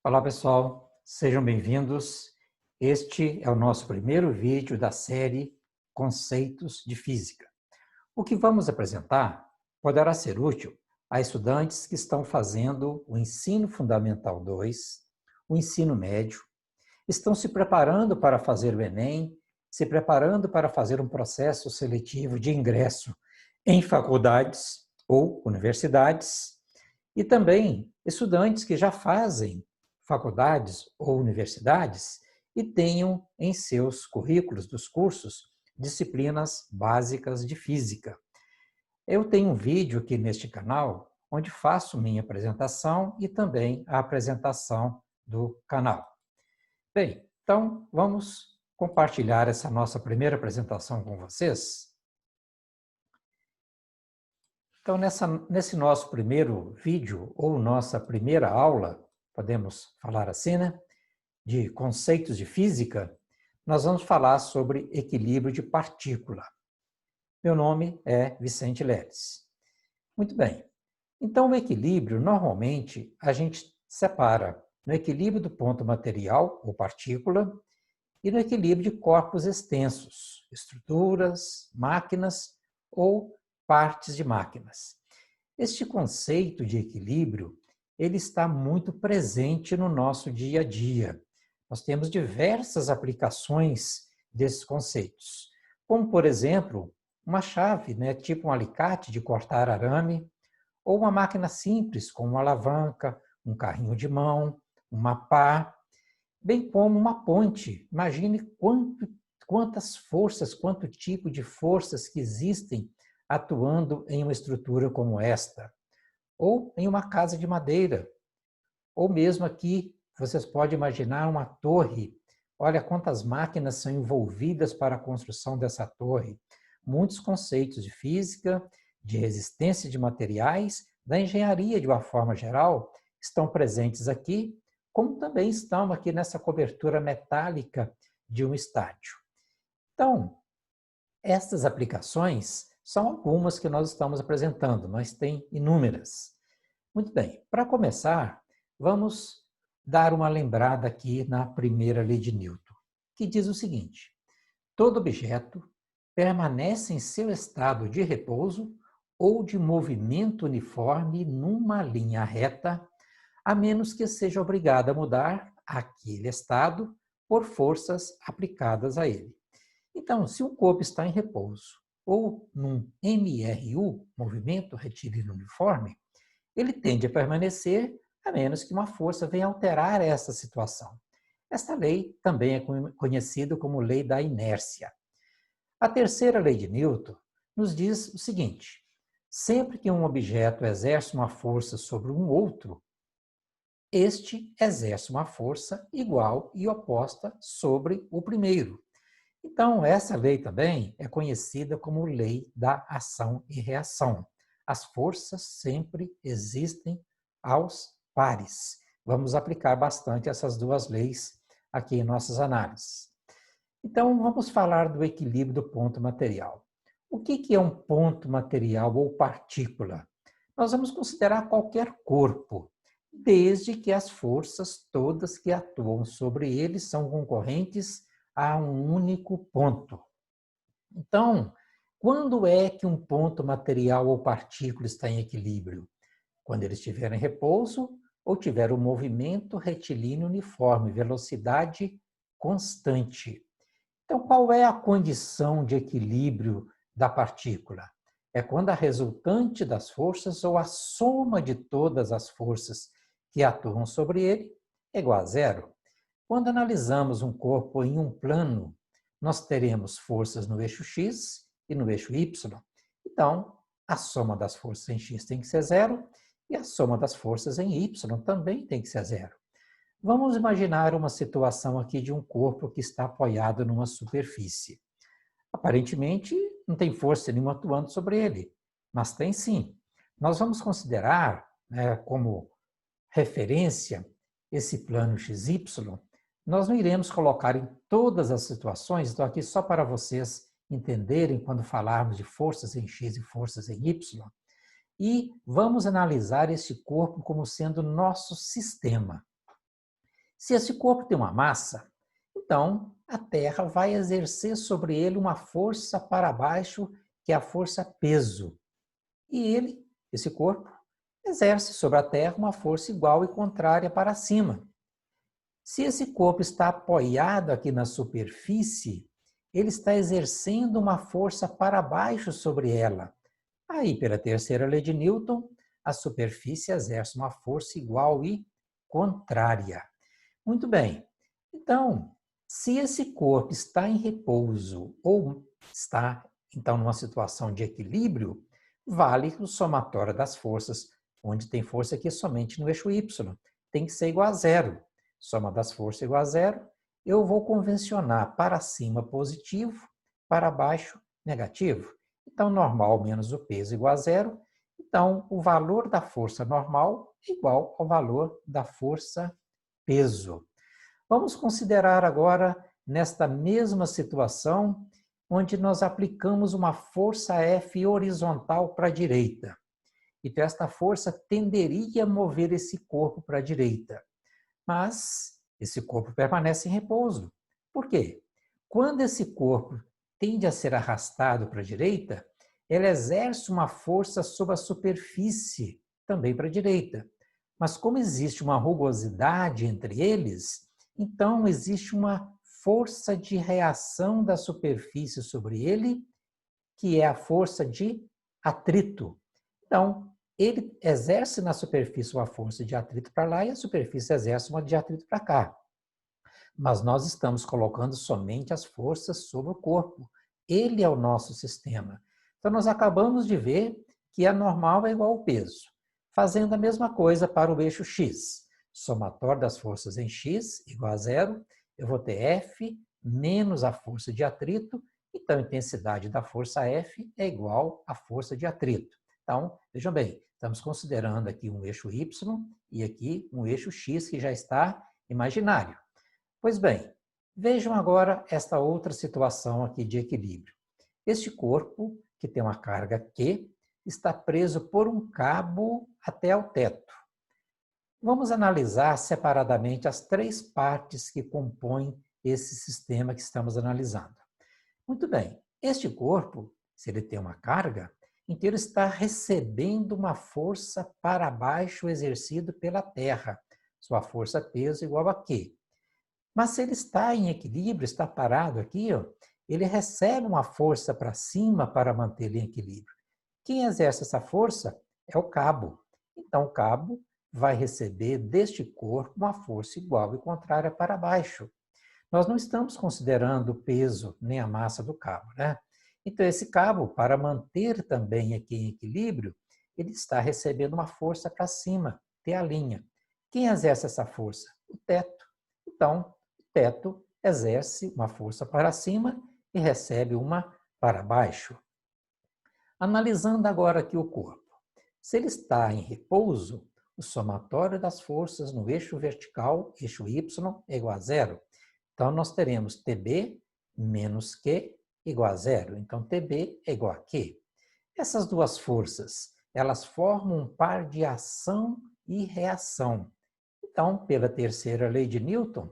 Olá pessoal, sejam bem-vindos. Este é o nosso primeiro vídeo da série Conceitos de Física. O que vamos apresentar poderá ser útil a estudantes que estão fazendo o Ensino Fundamental 2, o Ensino Médio, estão se preparando para fazer o Enem, se preparando para fazer um processo seletivo de ingresso em faculdades ou universidades, e também estudantes que já fazem faculdades ou universidades e tenham em seus currículos dos cursos disciplinas básicas de física. Eu tenho um vídeo aqui neste canal onde faço minha apresentação e também a apresentação do canal. Bem, então vamos compartilhar essa nossa primeira apresentação com vocês. Então, nesse nosso primeiro vídeo, ou nossa primeira aula, podemos falar assim, né? De conceitos de física, nós vamos falar sobre equilíbrio de partícula. Meu nome é Vicente Leles. Muito bem. Então, o equilíbrio, normalmente, a gente separa no equilíbrio do ponto material, ou partícula, e no equilíbrio de corpos extensos, estruturas, máquinas ou partes de máquinas. Este conceito de equilíbrio, ele está muito presente no nosso dia a dia. Nós temos diversas aplicações desses conceitos, como, por exemplo, uma chave, tipo um alicate de cortar arame, ou uma máquina simples, como uma alavanca, um carrinho de mão, uma pá, bem como uma ponte. Imagine quantas forças, quanto tipo de forças que existem atuando em uma estrutura como esta, ou em uma casa de madeira, ou mesmo aqui, vocês podem imaginar uma torre. Olha quantas máquinas são envolvidas para a construção dessa torre. Muitos conceitos de física, de resistência de materiais, da engenharia de uma forma geral, estão presentes aqui, como também estão aqui nessa cobertura metálica de um estádio. Então, estas aplicações são algumas que nós estamos apresentando, mas tem inúmeras. Muito bem, para começar, vamos dar uma lembrada aqui na primeira lei de Newton, que diz o seguinte: todo objeto permanece em seu estado de repouso ou de movimento uniforme numa linha reta, a menos que seja obrigado a mudar aquele estado por forças aplicadas a ele. Então, se o corpo está em repouso ou num MRU, movimento retilíneo uniforme, ele tende a permanecer a menos que uma força venha alterar essa situação. Esta lei também é conhecida como lei da inércia. A terceira lei de Newton nos diz o seguinte: sempre que um objeto exerce uma força sobre um outro, este exerce uma força igual e oposta sobre o primeiro. Então, essa lei também é conhecida como lei da ação e reação. As forças sempre existem aos pares. Vamos aplicar bastante essas duas leis aqui em nossas análises. Então, vamos falar do equilíbrio do ponto material. O que é um ponto material ou partícula? Nós vamos considerar qualquer corpo, desde que as forças todas que atuam sobre ele são concorrentes a um único ponto. Então, quando é que um ponto material ou partícula está em equilíbrio? Quando ele estiver em repouso ou tiver um movimento retilíneo uniforme, velocidade constante. Então, qual é a condição de equilíbrio da partícula? É quando a resultante das forças ou a soma de todas as forças que atuam sobre ele é igual a zero. Quando analisamos um corpo em um plano, nós teremos forças no eixo x e no eixo y. Então, a soma das forças em x tem que ser zero e a soma das forças em y também tem que ser zero. Vamos imaginar uma situação aqui de um corpo que está apoiado numa superfície. Aparentemente, não tem força nenhuma atuando sobre ele, mas tem sim. Nós vamos considerar como referência esse plano XY. Nós não iremos colocar em todas as situações, estou aqui só para vocês entenderem quando falarmos de forças em X e forças em Y. E vamos analisar esse corpo como sendo nosso sistema. Se esse corpo tem uma massa, então a Terra vai exercer sobre ele uma força para baixo, que é a força peso. E ele, esse corpo, exerce sobre a Terra uma força igual e contrária para cima. Se esse corpo está apoiado aqui na superfície, ele está exercendo uma força para baixo sobre ela. Aí, pela terceira lei de Newton, a superfície exerce uma força igual e contrária. Muito bem. Então, se esse corpo está em repouso ou está, então, numa situação de equilíbrio, vale o somatório das forças, onde tem força aqui somente no eixo Y. Tem que ser igual a zero. Soma das forças igual a zero. Eu vou convencionar para cima positivo, para baixo negativo. Então, normal menos o peso igual a zero. Então, o valor da força normal é igual ao valor da força peso. Vamos considerar agora, nesta mesma situação, onde nós aplicamos uma força F horizontal para a direita. Então, esta força tenderia a mover esse corpo para a direita. Mas esse corpo permanece em repouso. Por quê? Quando esse corpo tende a ser arrastado para a direita, ele exerce uma força sobre a superfície, também para a direita. Mas como existe uma rugosidade entre eles, então existe uma força de reação da superfície sobre ele, que é a força de atrito. Então, ele exerce na superfície uma força de atrito para lá e a superfície exerce uma de atrito para cá. Mas nós estamos colocando somente as forças sobre o corpo. Ele é o nosso sistema. Então, nós acabamos de ver que a normal é igual ao peso. Fazendo a mesma coisa para o eixo X. Somatório das forças em X igual a zero. Eu vou ter F menos a força de atrito. Então, a intensidade da força F é igual à força de atrito. Então, vejam bem, estamos considerando aqui um eixo Y e aqui um eixo X que já está imaginário. Pois bem, vejam agora esta outra situação aqui de equilíbrio. Este corpo, que tem uma carga Q, está preso por um cabo até o teto. Vamos analisar separadamente as três partes que compõem esse sistema que estamos analisando. Muito bem, este corpo, se ele tem uma carga, então ele está recebendo uma força para baixo exercida pela Terra. Sua força peso igual a Q. Mas se ele está em equilíbrio, está parado aqui, ó, ele recebe uma força para cima para manter ele em equilíbrio. Quem exerce essa força é o cabo. Então, o cabo vai receber deste corpo uma força igual e contrária para baixo. Nós não estamos considerando o peso nem a massa do cabo, né? Então, esse cabo, para manter também aqui em equilíbrio, ele está recebendo uma força para cima, T a linha. Quem exerce essa força? O teto. Então, o teto exerce uma força para cima e recebe uma para baixo. Analisando agora aqui o corpo. Se ele está em repouso, o somatório das forças no eixo vertical, eixo Y, é igual a zero. Então, nós teremos TB menos Q igual a zero. Então, TB é igual a Q. Essas duas forças, elas formam um par de ação e reação. Então, pela terceira lei de Newton,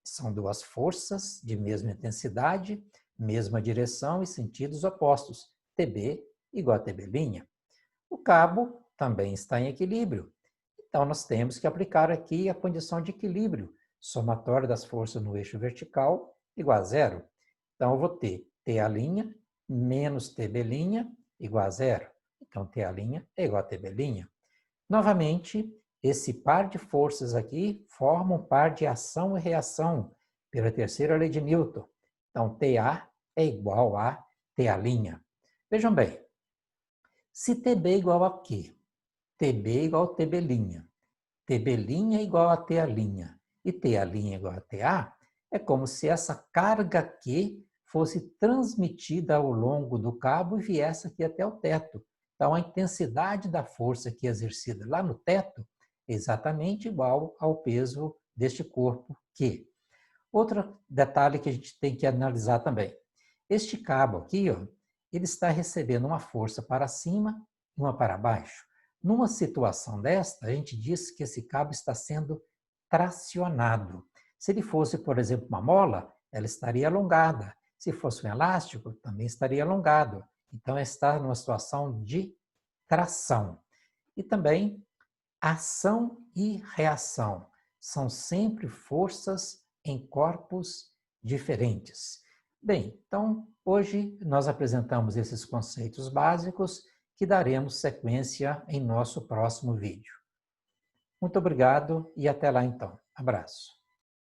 são duas forças de mesma intensidade, mesma direção e sentidos opostos. TB igual a TB'. O cabo também está em equilíbrio. Então, nós temos que aplicar aqui a condição de equilíbrio. Somatório das forças no eixo vertical igual a zero. Então, eu vou ter T' menos TB' igual a zero. Então, T' é igual a TB'. Novamente, esse par de forças aqui forma um par de ação e reação pela terceira lei de Newton. Então, TA é igual a TA'. Vejam bem, se TB é igual a Q, TB é igual a TB', TB' é igual a TA' e TA' é igual a TA, é como se essa carga Q fosse transmitida ao longo do cabo e viesse aqui até o teto. Então, a intensidade da força que é exercida lá no teto é exatamente igual ao peso deste corpo Q. Outro detalhe que a gente tem que analisar também. Este cabo aqui, ó, ele está recebendo uma força para cima e uma para baixo. Numa situação desta, a gente diz que esse cabo está sendo tracionado. Se ele fosse, por exemplo, uma mola, ela estaria alongada. Se fosse um elástico, também estaria alongado. Então, está numa situação de tração. E também, ação e reação são sempre forças em corpos diferentes. Bem, então, hoje nós apresentamos esses conceitos básicos que daremos sequência em nosso próximo vídeo. Muito obrigado e até lá então. Abraço.